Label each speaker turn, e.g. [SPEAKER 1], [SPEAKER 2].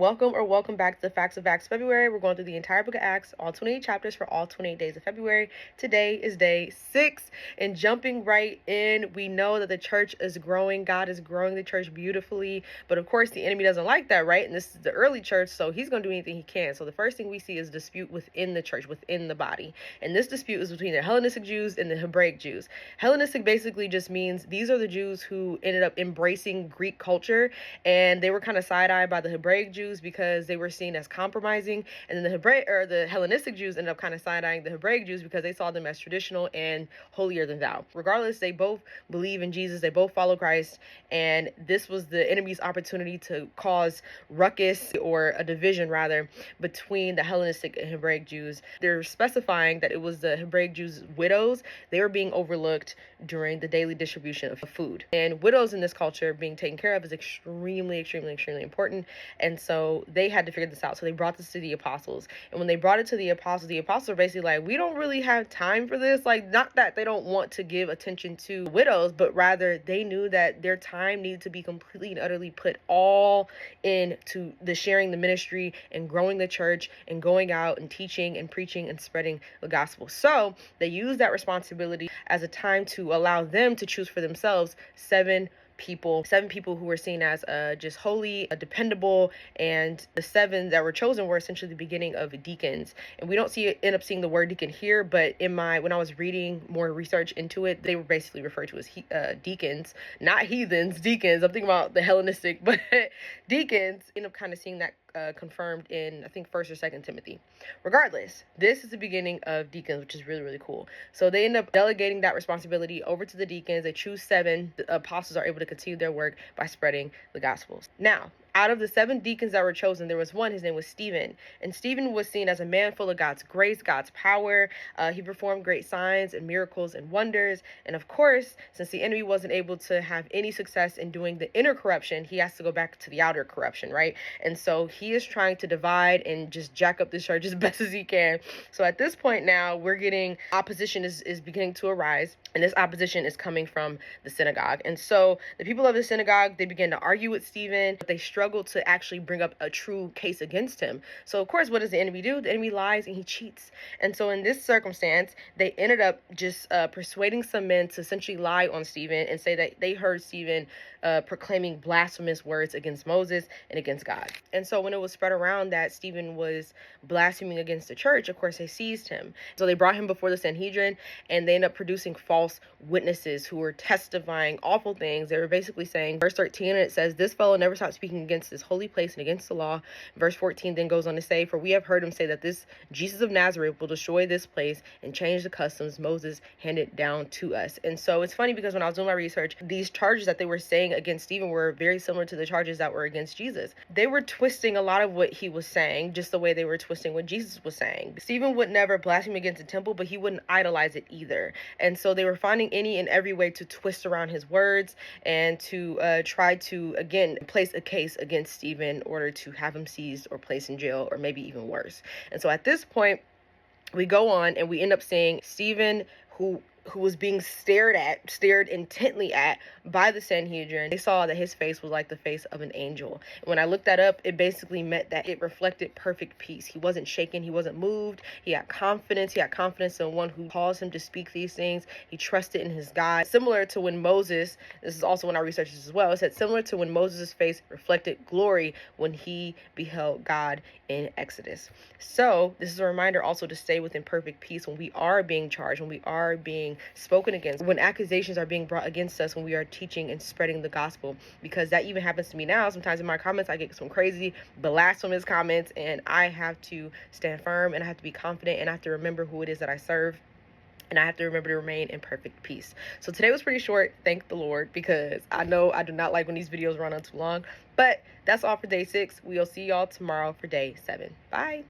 [SPEAKER 1] Welcome back to the Facts of Acts February. We're going through the entire book of Acts, all 28 chapters for all 28 days of February. Today is day 6, and jumping right in, we know that the church is growing. God is growing the church beautifully, but of course the enemy doesn't like that, right? And this is the early church, so he's going to do anything he can. So the first thing we see is dispute within the church, within the body, and this dispute is between the Hellenistic Jews and the Hebraic Jews. Hellenistic basically just means these are the Jews who ended up embracing Greek culture, and they were kind of side-eyed by the Hebraic Jews because they were seen as compromising, and then the Hellenistic Jews ended up kind of side-eyeing the Hebraic Jews because they saw them as traditional and holier than thou. Regardless, they both believe in Jesus, they both follow Christ, and this was the enemy's opportunity to cause ruckus, or a division rather, between the Hellenistic and Hebraic Jews. They're specifying that it was the Hebraic Jews' widows. They were being overlooked during the daily distribution of food, and widows in this culture being taken care of is extremely important. And so they had to figure this out. So they brought this to the apostles. And when they brought it to the apostles are basically like, we don't really have time for this. Like, not that they don't want to give attention to widows, but rather they knew that their time needed to be completely and utterly put all into the sharing the ministry and growing the church and going out and teaching and preaching and spreading the gospel. So they used that responsibility as a time to allow them to choose for themselves seven people who were seen as just holy, dependable, and the 7 that were chosen were essentially the beginning of deacons. And we don't end up seeing the word deacon here, but when I was reading more research into it, they were basically referred to as deacons, not heathens, deacons. I'm thinking about the Hellenistic, but deacons. End up kind of seeing that confirmed in, I think, 1st or 2nd Timothy. Regardless, this is the beginning of deacons, which is really cool. So they end up delegating that responsibility over to the deacons. They choose 7. The apostles are able to continue their work by spreading the gospels. Now, out of the 7 deacons that were chosen, there was one. His name was Stephen. And Stephen was seen as a man full of God's grace, God's power. He performed great signs and miracles and wonders. And of course, since the enemy wasn't able to have any success in doing the inner corruption, he has to go back to the outer corruption, right? And so he is trying to divide and just jack up the church as best as he can. So at this point now, we're getting opposition is beginning to arise. And this opposition is coming from the synagogue. And so the people of the synagogue, they begin to argue with Stephen, but they struggle to actually bring up a true case against him. So of course, what does the enemy do? The enemy lies and he cheats. And so in this circumstance, they ended up just persuading some men to essentially lie on Stephen and say that they heard Stephen proclaiming blasphemous words against Moses and against God. And so when it was spread around that Stephen was blaspheming against the church, of course, they seized him. So they brought him before the Sanhedrin, and they ended up producing false witnesses who were testifying awful things. They were basically saying, verse 13, and it says, "This fellow never stopped speaking against this holy place and against the law." Verse 14 then goes on to say, "For we have heard him say that this Jesus of Nazareth will destroy this place and change the customs Moses handed down to us." And so it's funny because when I was doing my research, these charges that they were saying against Stephen were very similar to the charges that were against Jesus. They were twisting a lot of what he was saying, just the way they were twisting what Jesus was saying. Stephen would never blaspheme against the temple, but he wouldn't idolize it either. And so they were finding any and every way to twist around his words and to try to, again, place a case against Stephen in order to have him seized or placed in jail, or maybe even worse. And so at this point, we go on and we end up seeing Stephen, who was being stared intently at by the Sanhedrin. They saw that his face was like the face of an angel. And when I looked that up, it basically meant that it reflected perfect peace. He wasn't shaken. He wasn't moved. He had confidence. He had confidence in one who caused him to speak these things. He trusted in his God. Similar to when Moses, this is also when I researched this as well, it said similar to when Moses' face reflected glory when he beheld God in Exodus. So this is a reminder also to stay within perfect peace when we are being charged, when we are being spoken against, when accusations are being brought against us, when we are teaching and spreading the gospel, because that even happens to me now. Sometimes in my comments I get some crazy blasphemous comments, and I have to stand firm, and I have to be confident, and I have to remember who it is that I serve, and I have to remember to remain in perfect peace. So today was pretty short, thank the Lord, because I know I do not like when these videos run on too long. But that's all for day 6. We'll see y'all tomorrow for day 7. Bye.